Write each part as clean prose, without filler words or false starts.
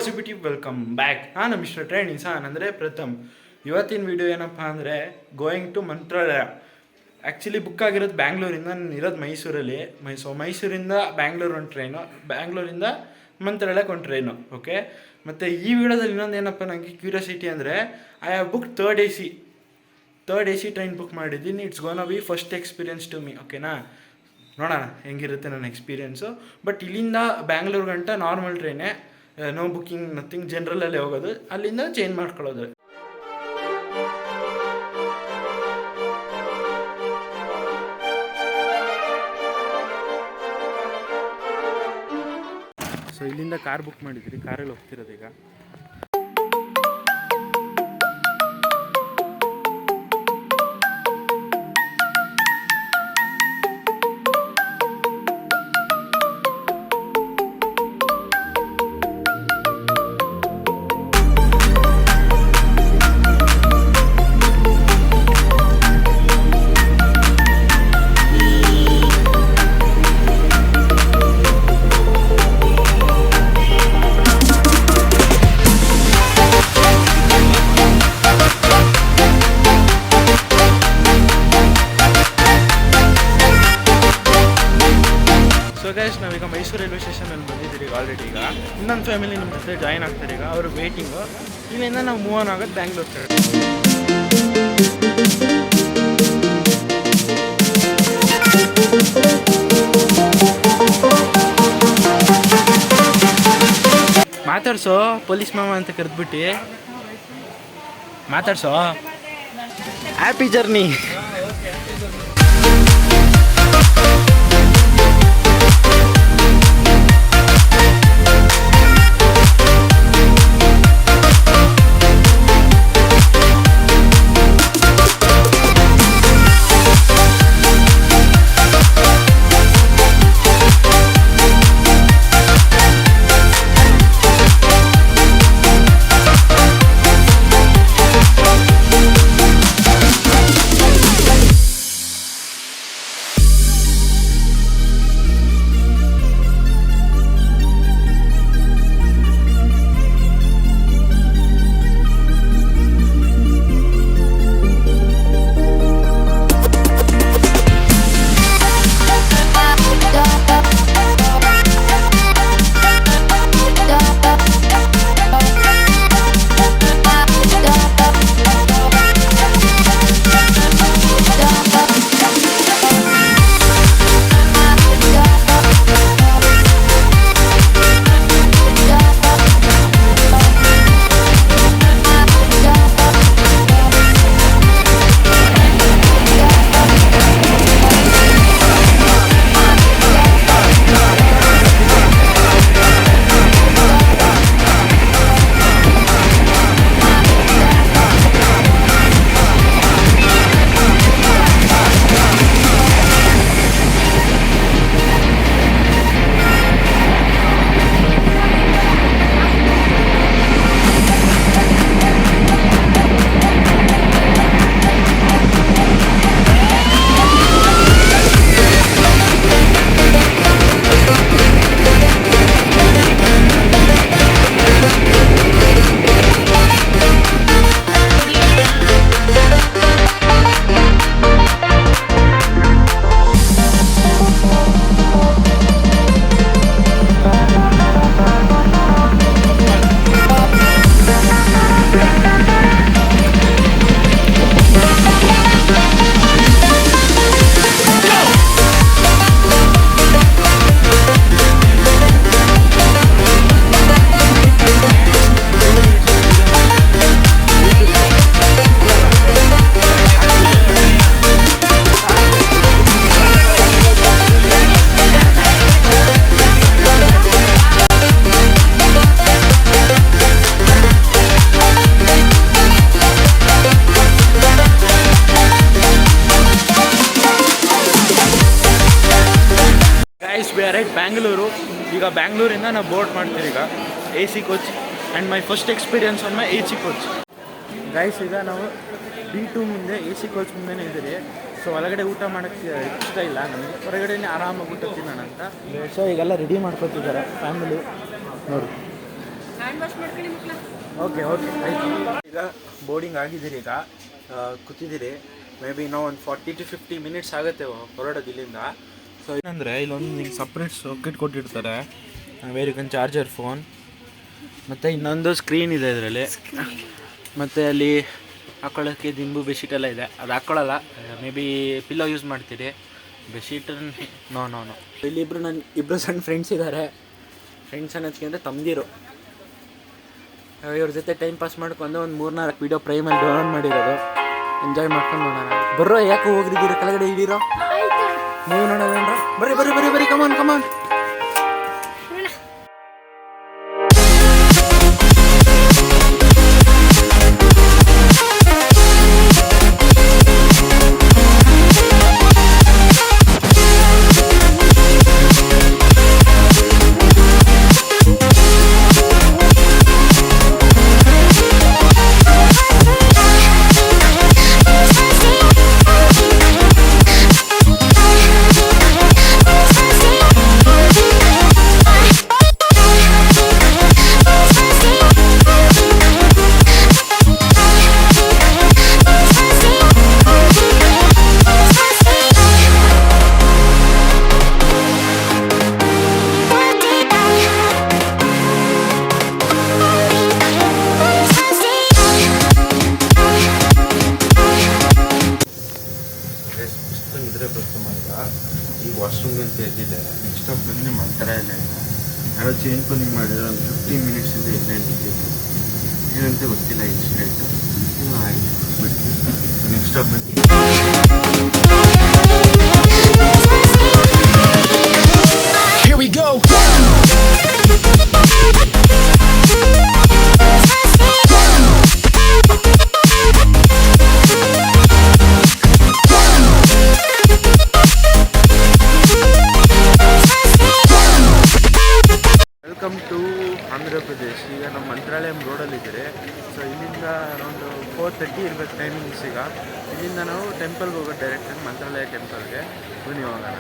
What's welcome back. ನಾನು mister train Insaan ಅಂದರೆ ಪ್ರಥಮ್. ಇವತ್ತಿನ ವಿಡಿಯೋ ಏನಪ್ಪ ಅಂದರೆ going to Mantralaya. Actually book ಆಗಿರೋದು ಬ್ಯಾಂಗ್ಳೂರಿಂದ, ನಾನು ಇರೋದು ಮೈಸೂರಲ್ಲಿ. ಮೈಸೂರಿಂದ ಬ್ಯಾಂಗ್ಳೂರು ಒಂದು ಟ್ರೈನು, ಬ್ಯಾಂಗ್ಳೂರಿಂದ ಮಂತ್ರಾಲಯಕ್ಕೆ ಒಂದು ಟ್ರೈನು. ಓಕೆ, ಮತ್ತು ಈ ವಿಡಿಯೋದಲ್ಲಿ ಇನ್ನೊಂದು ಏನಪ್ಪ ನನಗೆ ಕ್ಯೂರಿಯಾಸಿಟಿ ಅಂದರೆ, I have book third A C train book ಮಾಡಿದ್ದೀನಿ. It's gonna be first experience to me. ಓಕೆನಾ, ನೋಡೋಣ ಹೆಂಗಿರುತ್ತೆ ನನ್ನ ಎಕ್ಸ್ಪೀರಿಯೆನ್ಸು. ಬಟ್ ಇಲ್ಲಿಂದ ಬ್ಯಾಂಗ್ಳೂರು ಗಂಟ ನಾರ್ಮಲ್ ಟ್ರೈನೇ, ನೋ ಬುಕ್ಕಿಂಗ್ ನಥಿಂಗ್, ಜನರಲ್ಲೇ ಹೋಗೋದು, ಅಲ್ಲಿಂದ ಚೇಂಜ್ ಮಾಡ್ಕೊಳ್ಳೋದು. ಸೊ ಇಲ್ಲಿಂದ ಕಾರ್ ಬುಕ್ ಮಾಡಿದ್ರಿ, ಕಾರಲ್ಲಿ ಹೋಗ್ತಿರೋದು ಈಗ. ಗೈಸ್, ನಾವೀಗ ಮೈಸೂರು ರೈಲ್ವೆ ಸ್ಟೇಷನಲ್ಲಿ ಬಂದಿದ್ದೀರಿ ಆಲ್ರೆಡಿ. ಈಗ ಇನ್ನೊಂದು ಫ್ಯಾಮಿಲಿ ನಮ್ಮ ಜೊತೆ ಜಾಯ್ನ್ ಆಗ್ತಾರೆ. ಈಗ ಅವರು ವೇಟಿಂಗು. ಇಲ್ಲಿಂದ ನಾವು ಮೂವ್ ಆನ್ ಆಗೋದು ಬ್ಯಾಂಗ್ಳೂರು ಸೈಡ್. ಮಾತಾಡ್ಸೋ ಪೊಲೀಸ್ ಮಾಮ ಅಂತ ಕರೆದ್ಬಿಟ್ಟು ಮಾತಾಡ್ಸೋ. Happy journey. ಬ್ಯಾಂಗ್ಳೂರು. ಈಗ ಬ್ಯಾಂಗ್ಳೂರಿಂದ ನಾವು ಬೋರ್ಡ್ ಮಾಡ್ತೀವಿ ಈಗ AC coach. And my first experience on my AC coach. Guys, ಈಗ ನಾವು D2 ಮುಂದೆ AC ಕೋಚ್ ಮುಂದೆನೇ ಇದ್ದೀರಿ. ಸೊ ಒಳಗಡೆ ಊಟ ಮಾಡೋಕ್ಕೆ ಇಷ್ಟ ಇಲ್ಲ ನನಗೆ, ಹೊರಗಡೆನೇ ಆರಾಮಾಗಿ ಊಟ ತಿನ್ನೋಣ ಅಂತ. ಸೊ ಈಗೆಲ್ಲ ರೆಡಿ ಮಾಡ್ಕೊತಿದ್ದಾರೆ ಫ್ಯಾಮಿಲಿ ನೋಡಿ. ಓಕೆ ಓಕೆ ಆಯ್ತು. ಈಗ ಬೋರ್ಡಿಂಗ್ ಆಗಿದ್ದೀರಿ, ಈಗ ಕೂತಿದ್ದೀರಿ. ಮೇ ಬಿ ಇನ್ನೂ ಒಂದು 40 to 50 ಮಿನಿಟ್ಸ್ ಆಗುತ್ತೆ ಹೊರಡೋದು ಇಲ್ಲಿಂದ. ಸೊ ಏನಂದರೆ ಇಲ್ಲೊಂದು ನಿಂಗೆ ಸಪ್ರೇಟ್ ಸಾಕೆಟ್ ಕೊಟ್ಟಿರ್ತಾರೆ, where you can charger phone. ಮತ್ತು ಇನ್ನೊಂದು ಸ್ಕ್ರೀನ್ ಇದೆ ಇದರಲ್ಲಿ. ಮತ್ತು ಅಲ್ಲಿ ಹಾಕ್ಕೊಳ್ಳೋಕ್ಕೆ ದಿಂಬು ಬೆಡ್ಶೀಟೆಲ್ಲ ಇದೆ. ಅದು ಹಾಕ್ಕೊಳ್ಳಲ್ಲ, ಮೇ ಬಿ ಪಿಲ್ಲೋ ಯೂಸ್ ಮಾಡ್ತೀರಿ. Bedsheet no no no. ಇಲ್ಲಿ ಇಬ್ಬರು ಸಣ್ಣ ಫ್ರೆಂಡ್ಸ್ ಇದ್ದಾರೆ. ಫ್ರೆಂಡ್ಸ್ ಅನ್ನೋದಕ್ಕೆ ಅಂದರೆ ತಮ್ಮದಿರು. ಇವ್ರ ಜೊತೆ ಟೈಮ್ ಪಾಸ್ ಮಾಡ್ಕೊಂಡು ಒಂದು 3-4 ವೀಡಿಯೋ ಪ್ರೈಮಲ್ಲಿ ಡೌನ್ಲೋಡ್ ಮಾಡಿರೋದು. ಎಂಜಾಯ್ ಮಾಡ್ಕೊಂಡು ನೋಡೋಣ. ಬರ್ರೋ, ಯಾಕೆ ಹೋಗಿದ್ದೀರ ಕೆಳಗಡೆ ಹಿಡೀರೋ? ಮೂವಿ ನೋಡೋಣ. ಬರ್ರಿ ಬರ್ರಿ ಬರ್ರಿ ಬರ್ರಿ, ಕಮಾನ್ ಕಮಾನ್. ಈಗ ವಾಶ್ರೂಮ್ಗೆ ಅಂತ ಎದ್ದಿದೆ. ನೆಕ್ಸ್ಟ್ ಆಫ್ ಬಂದು ಮಂತ್ರಾಲಯ. ಯಾರೋ ಚೇಂಜ್ ಪೋನಿಂಗ್ ಮಾಡಿದ್ರೆ ಒಂದು 15 ಮಿನಿಟ್ಸಿಂದ ಇಲ್ಲೇ ನಿಂತಿತ್ತು. ಏನಂತ ಗೊತ್ತಿಲ್ಲ ಇನ್ಸಿಡೆಂಟು. ಆಯಿತು ಬಿಟ್ಟು ನೆಕ್ಸ್ಟ್ ಆಫ್ ಬಂದು Here we go. Welcome to Andhra Pradesh. ಈಗ ನಮ್ಮ ಮಂತ್ರಾಲಯಂ ರೋಡಲ್ಲಿದ್ದೀರಿ. ಸೊ ಇಲ್ಲಿಂದ ಅರೌಂಡು 4:30 ಇರಬೇಕು ಟೈಮಿಂಗ್ಸ್. ಈಗ ಇಲ್ಲಿಂದ ನಾವು ಟೆಂಪಲ್ಗೆ ಹೋಗೋದು ಡೈರೆಕ್ಟಾಗಿ ಮಂತ್ರಾಲಯ ಟೆಂಪಲ್ಗೆ. ಬನ್ನಿ ಹೋಗೋಣ.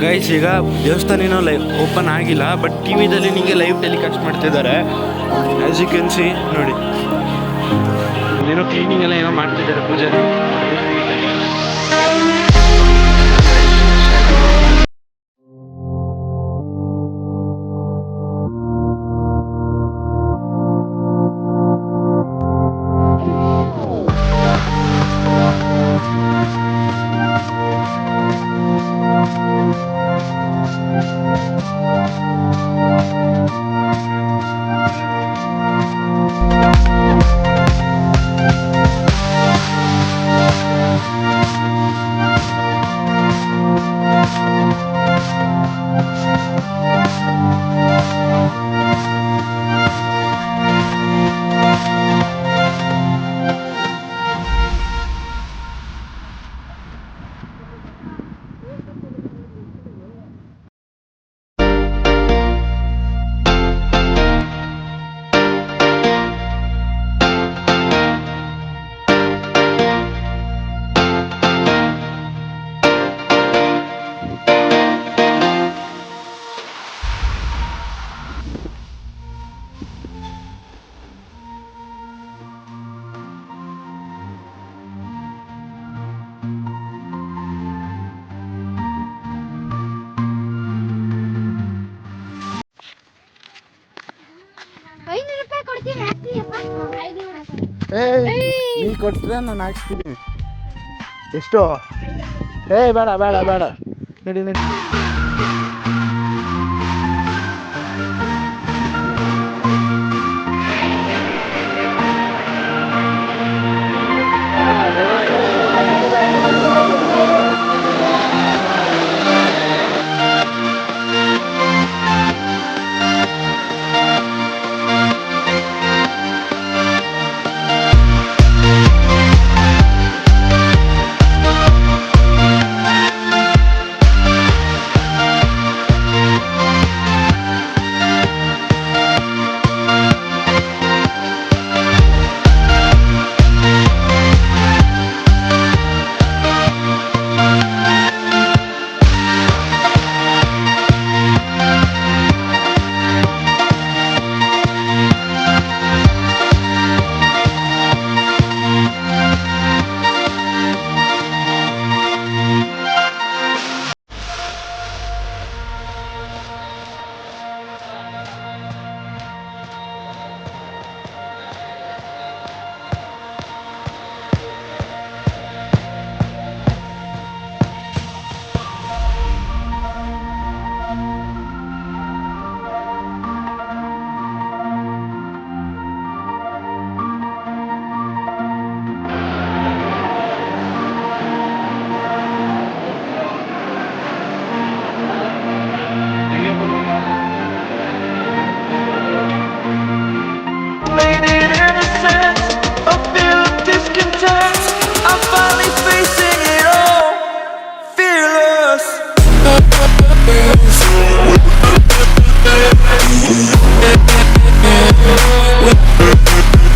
ಗೈಸ್, ಈಗ ದೇವಸ್ಥಾನ ಏನೋ ಓಪನ್ ಆಗಿಲ್ಲ, ಬಟ್ ಟಿ ವಿದಲ್ಲಿ ನಿಮಗೆ ಲೈವ್ ಟೆಲಿಕಾಸ್ಟ್ ಮಾಡ್ತಿದ್ದಾರೆ. ಆ್ಯಸ್ ಯು ಕ್ಯಾನ್ ಸಿ ನೋಡಿ, ಏನೋ ಕ್ಲೀನಿಂಗ್ ಎಲ್ಲ ಏನೋ ಮಾಡ್ತಿದ್ದಾರೆ, ಪೂಜೆ. ನೀ ಕೊಟ್ಟರೆ ನಾನು ಹಾಕ್ಸ್ತೀನಿ. ಎಷ್ಟು? ಬೇಡ ಬೇಡ ಬೇಡ, ನಡಿ ನಡಿ.